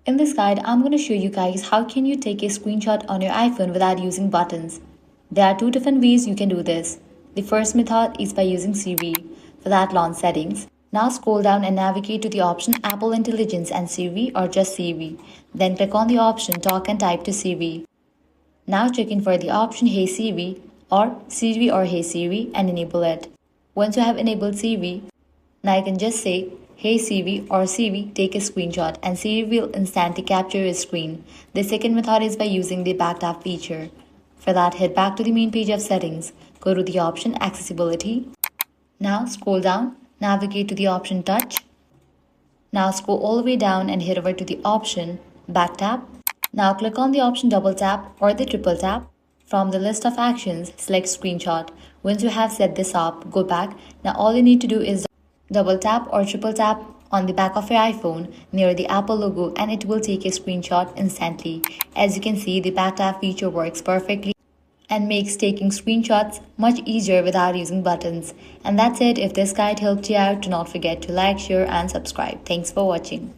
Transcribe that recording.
In this guide, I'm going to show you guys how can you take a screenshot on your iPhone without using buttons. There are two different ways you can do this. The first method is by using Siri. For that, launch settings. Now scroll down and navigate to the option Apple Intelligence and Siri or just Siri. Then click on the option Talk and type to Siri. Now check in for the option Hey Siri or Hey Siri and enable it. Once you have enabled Siri, now you can just say Hey Siri or Siri, take a screenshot and Siri will instantly capture your screen. The second method is by using the back tap feature. For that, head back to the main page of settings. Go to the option Accessibility. Now scroll down, navigate to the option Touch. Now scroll all the way down and head over to the option Back Tap. Now click on the option Double Tap or the Triple Tap. From the list of actions, select Screenshot. Once you have set this up, go back. Now all you need to do is double tap or triple tap on the back of your iPhone near the Apple logo and it will take a screenshot instantly. As you can see, the back tap feature works perfectly and makes taking screenshots much easier without using buttons. And that's it. If this guide helped you out, do not forget to like, share and subscribe. Thanks for watching.